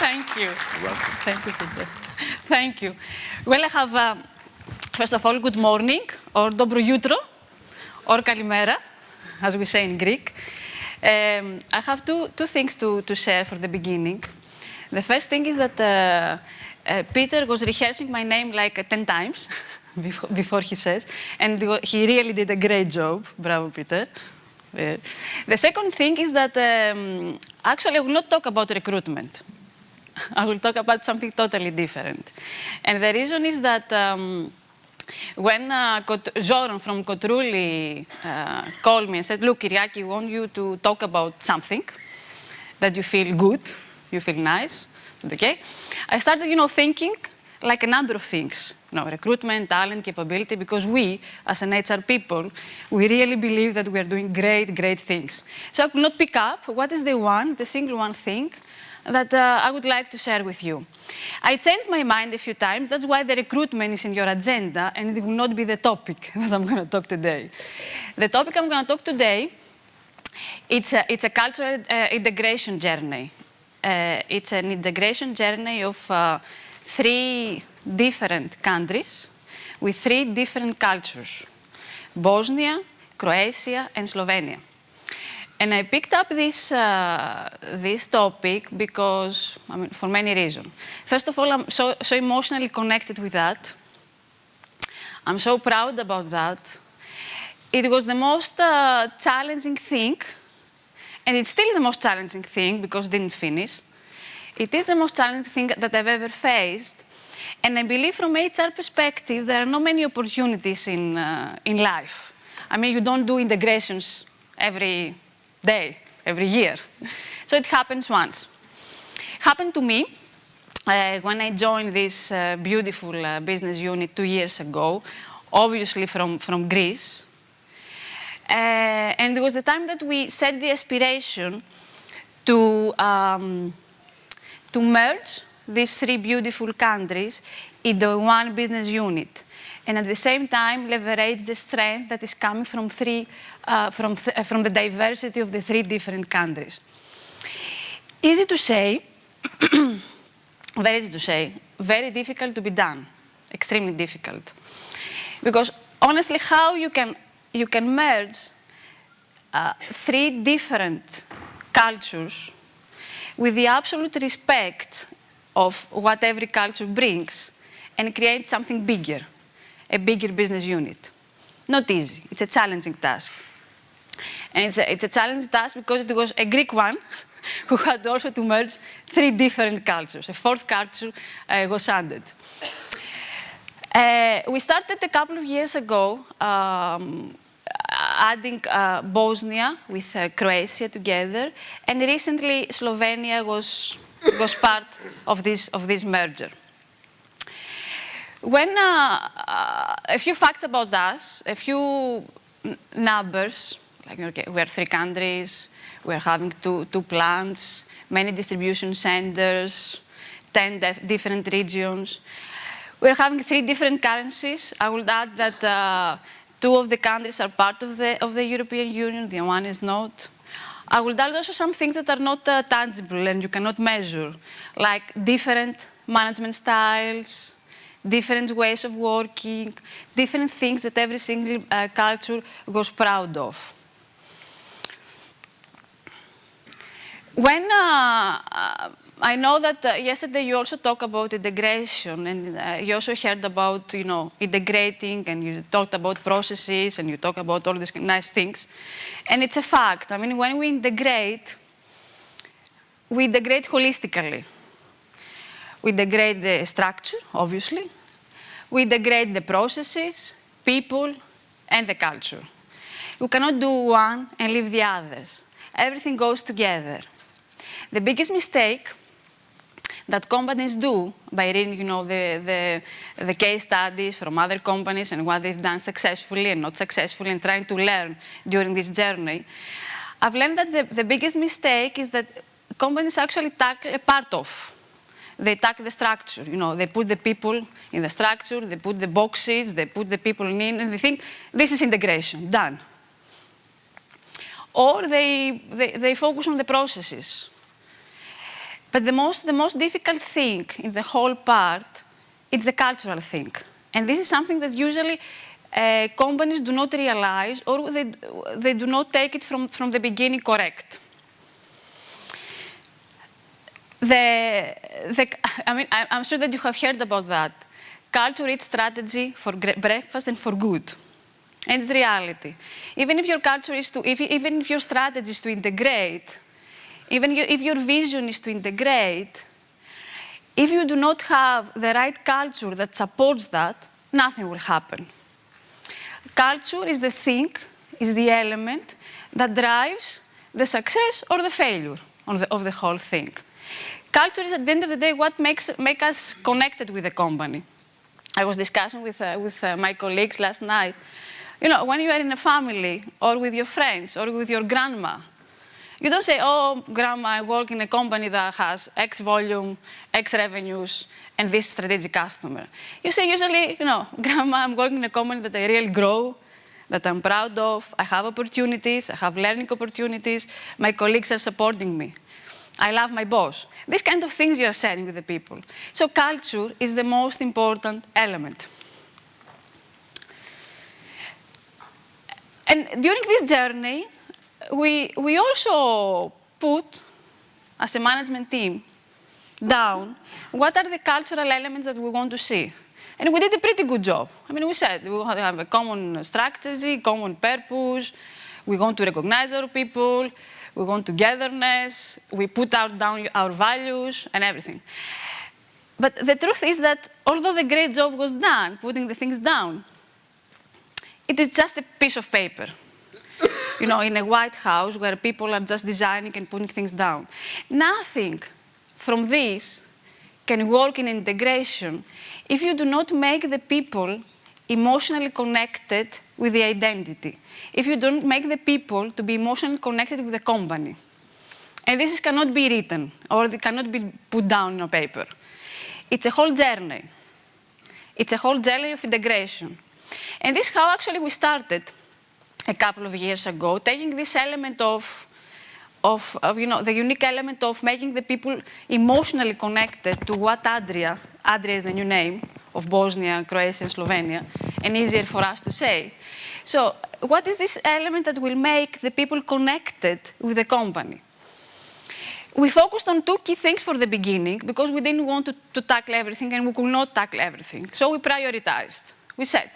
Thank you. You're welcome. Thank you, Peter. Thank you. Well, I have, first of all, good morning, or dobro jutro, or kalimera, as we say in Greek. I have two things to share for the beginning. The first thing is that Peter was rehearsing my name like 10 times before he says, and he really did a great job. Bravo, Peter. The second thing is that actually I will not talk about recruitment. I will talk about something totally different. And the reason is that when Zoran from Kotrouli called me and said, look, Kiriaki, we want you to talk about something that you feel good, you feel nice, okay? I started, thinking like a number of things, recruitment, talent, capability, because we, as an HR people, we really believe that we are doing great, great things. So I could not pick up what is the single one thing that I would like to share with you. I changed my mind a few times. That's why the recruitment is in your agenda, and it will not be the topic that I'm going to talk today. The topic I'm going to talk today, it's a cultural integration journey. It's an integration journey of 3 different countries with 3 different cultures: Bosnia, Croatia, and Slovenia. And I picked up this topic because, for many reasons. First of all, I'm so emotionally connected with that. I'm so proud about that. It was the most challenging thing, and it's still the most challenging thing because it didn't finish. It is the most challenging thing that I've ever faced. And I believe from HR perspective, there are not many opportunities in life. You don't do integrations every day, every year. So it happens once. Happened to me when I joined this beautiful business unit 2 years ago, obviously from Greece. And it was the time that we set the aspiration to merge these 3 beautiful countries into one business unit, and at the same time leverage the strength that is coming from the diversity of the 3 different countries. Easy to say, very easy to say, very difficult to be done, extremely difficult. Because honestly, how you can merge 3 different cultures with the absolute respect of what every culture brings and create something bigger, a bigger business unit. Not easy. It's a challenging task. And it's a challenging task because it was a Greek one who had also to merge 3 different cultures. A 4th culture was added. We started a couple of years ago adding Bosnia with Croatia together, and recently Slovenia was part of this merger. When a few facts about us, a few numbers, like we are 3 countries, we are having two plants, many distribution centers, 10 different regions. We are having 3 different currencies. I would add that 2 of the countries are part of the European Union, the one is not. I will add also some things that are not tangible and you cannot measure, like different management styles, different ways of working, different things that every single culture was proud of. When I know that yesterday you also talked about integration, and you also heard about integrating, and you talked about processes, and you talk about all these nice things, and it's a fact. When we integrate holistically. We integrate the structure, obviously. We integrate the processes, people, and the culture. We cannot do one and leave the others. Everything goes together. The biggest mistake that companies do by reading, the case studies from other companies and what they've done successfully and not successfully and trying to learn during this journey, I've learned that the biggest mistake is that companies actually tackle a part of. They tackle the structure. They put the people in the structure, they put the boxes, they put the people in, and they think this is integration, done. Or they focus on the processes. But the most difficult thing in the whole part is the cultural thing. And this is something that usually companies do not realize, or they do not take it from the beginning correct. I'm sure that you have heard about that. Culture eats strategy for breakfast and for good. And it's reality. Even if your culture is even if your strategy is to integrate, even if your vision is to integrate, if you do not have the right culture that supports that, nothing will happen. Culture is the thing, is the element that drives the success or the failure of the whole thing. Culture is, at the end of the day, what makes us connected with the company. I was discussing with my colleagues last night. You know, when you are in a family, or with your friends, or with your grandma, you don't say, oh, grandma, I work in a company that has X volume, X revenues, and this strategic customer. You say usually, you know, grandma, I'm working in a company that I really grow, that I'm proud of, I have opportunities, I have learning opportunities, my colleagues are supporting me. I love my boss. These kind of things you are sharing with the people. So culture is the most important element. And during this journey, we also put, as a management team, down what are the cultural elements that we want to see. And we did a pretty good job. I mean, we said we have a common strategy, common purpose, we want to recognize our people, we want togetherness, we put down our values and everything. But the truth is that although the great job was done, putting the things down, it is just a piece of paper. You know, in a White House where people are just designing and putting things down. Nothing from this can work in integration if you do not make the people emotionally connected with the identity. If you don't make the people to be emotionally connected with the company. And this cannot be written, or it cannot be put down on paper. It's a whole journey. It's a whole journey of integration. And this is how actually we started a couple of years ago, taking this element of you know, the unique element of making the people emotionally connected to what Adria is the new name of Bosnia, Croatia, and Slovenia, and easier for us to say. So what is this element that will make the people connected with the company? We focused on two key things for the beginning because we didn't want to tackle everything, and we could not tackle everything. So we prioritized. We said,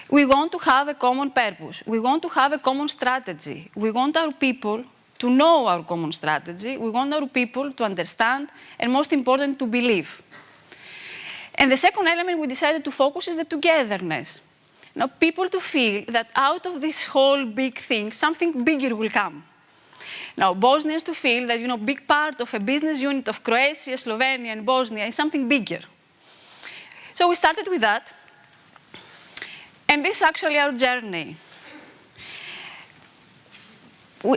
we want to have a common purpose. We want to have a common strategy. We want our people to know our common strategy. We want our people to understand, and most important, to believe. And the second element we decided to focus is the togetherness. Now, people to feel that out of this whole big thing, something bigger will come. Now, Bosnians to feel that, you know, big part of a business unit of Croatia, Slovenia, and Bosnia is something bigger. So we started with that. And this is actually our journey.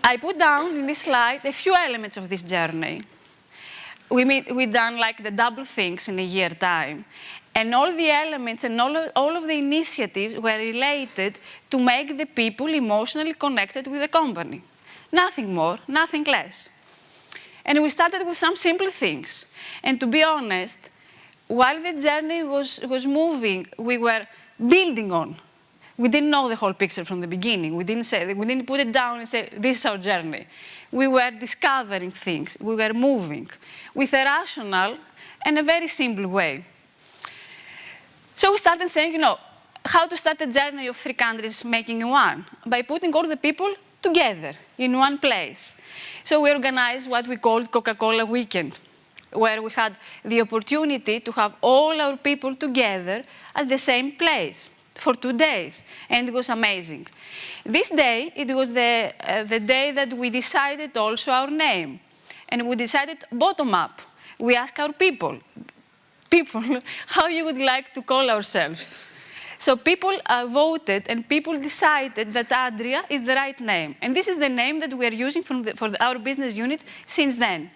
I put down in this slide a few elements of this journey. We done like the double things in a year time. And all the elements and all of the initiatives were related to make the people emotionally connected with the company. Nothing more, nothing less. And we started with some simple things. And to be honest, while the journey was moving, we were building on. We didn't know the whole picture from the beginning. We didn't put it down and say, this is our journey. We were discovering things. We were moving with a rational and a very simple way. So we started saying, you know, how to start a journey of 3 countries making one? By putting all the people together in one place. So we organized what we called Coca-Cola Weekend, where we had the opportunity to have all our people together at the same place for 2 days, and it was amazing. This day, it was the day that we decided also our name, and we decided bottom up. We asked our people, how you would like to call ourselves. So people voted, and people decided that Adria is the right name, and this is the name that we are using for our business unit since then.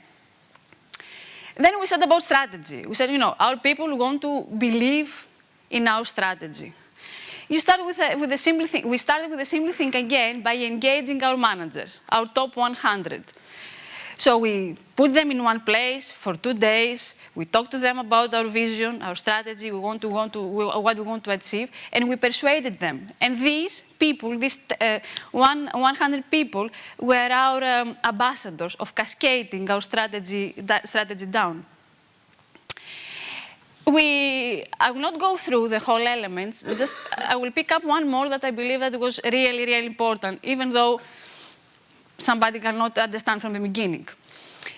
Then we said about strategy. We said, you know, our people want to believe in our strategy. You start with a simple thing. We started with a simple thing again by engaging our managers, our top 100. So we put them in one place for 2 days. We talk to them about our vision, our strategy, what we want to achieve, and we persuaded them. And these people, these 100 people, were our ambassadors of cascading our strategy down. I will not go through the whole elements, just I will pick up one more that I believe that was really, really important, even though somebody cannot understand from the beginning.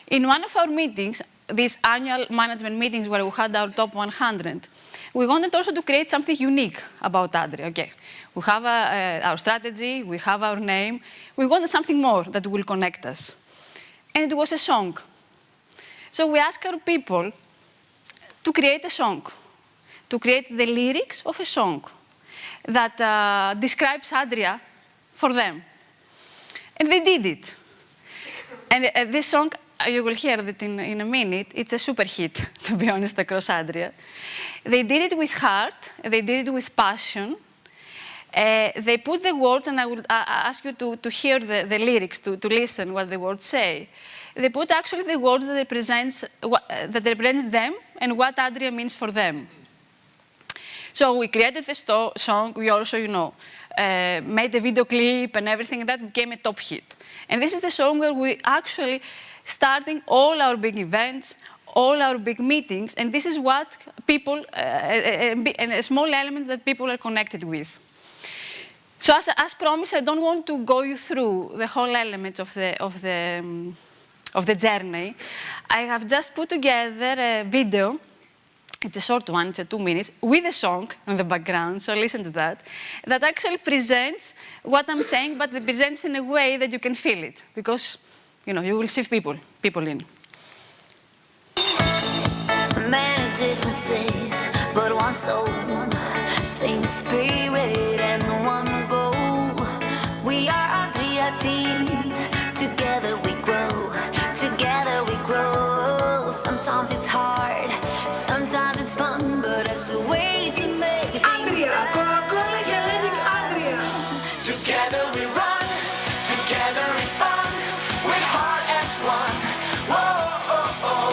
In one of our meetings, these annual management meetings where we had our top 100, we wanted also to create something unique about Adria. Okay, we have our strategy, we have our name, we wanted something more that will connect us. And it was a song. So we asked our people to create a song, to create the lyrics of a song that describes Adria for them. And they did it. And this song, you will hear it in a minute, it's a super hit, to be honest, across Adria. They did it with heart, they did it with passion. They put the words, and I would ask you to hear the lyrics, to listen what the words say. They put actually the words that represents them and what Adria means for them. So we created the song, we also, made a video clip and everything, that became a top hit. And this is the song where we actually starting all our big events, all our big meetings, and this is what people, and small elements that people are connected with. So as promised, I don't want to go you through the whole elements of the journey. I have just put together a video. It's a short one, it's 2 minutes, with a song in the background, so listen to that, that actually presents what I'm saying, but it presents in a way that you can feel it, because, you will see people in. Many differences, but one soul, same spirit and one goal. We are Adria team, together we grow, together we grow. Sometimes it's hard, sometimes it's fun, but it's the way to make things Adria, Coca-Cola Hellenic Adria. Together we run, together in fun, with heart as one. Whoa, oh, oh.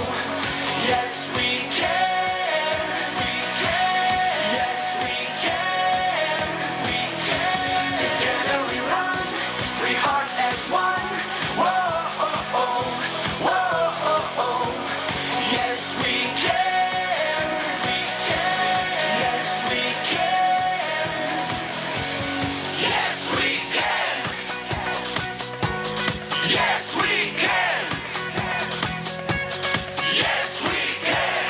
Yes, we can. We can. Yes, we can. We can. Together we run, three hearts as one. Whoa, oh, oh. Whoa, oh, oh. Yes, we can. We can. Yes, we can. Yes, we can. Yes, we can. Yes, we can.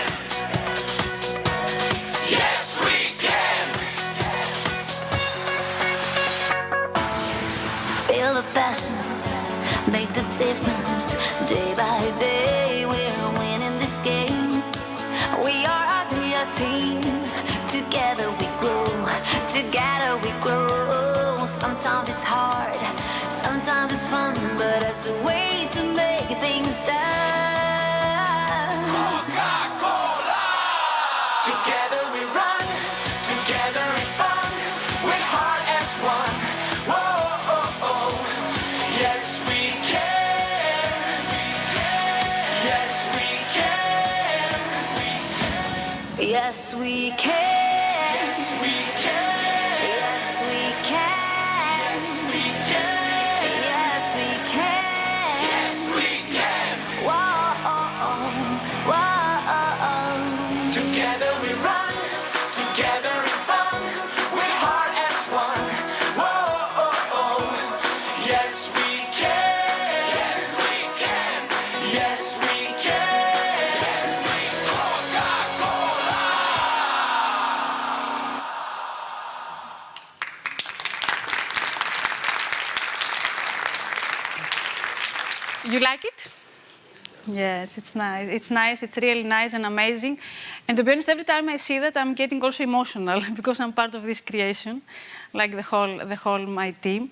Yes, we can. Feel the passion, make the difference. Day by day, we're winning this game. We are Adria team. Together we grow, together we grow. Sometimes it's hard, sometimes it's fun, but that's the way to make things done. Coca-Cola. Together we run, together in fun, with heart as one. Whoa, oh, oh. Yes, we can. We can. Yes, we can. We can. Yes, we can. Yes, we can. Yes, we can. Yes, we can. Yes, we can. Yes, we can. Whoa, whoa. Together we run, together in fun, with heart as one. Whoa, oh, oh. Yes, we can. Yes, we can. Yes, we can. Yes, we can. Coca-Cola. You like it? Yes, it's nice. It's nice. It's really nice and amazing. And to be honest, every time I see that, I'm getting also emotional because I'm part of this creation, like the whole my team.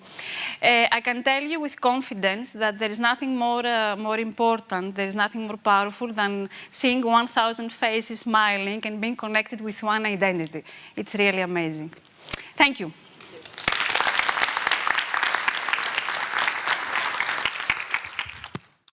I can tell you with confidence that there is nothing more important, there is nothing more powerful than seeing 1,000 faces smiling and being connected with one identity. It's really amazing. Thank you.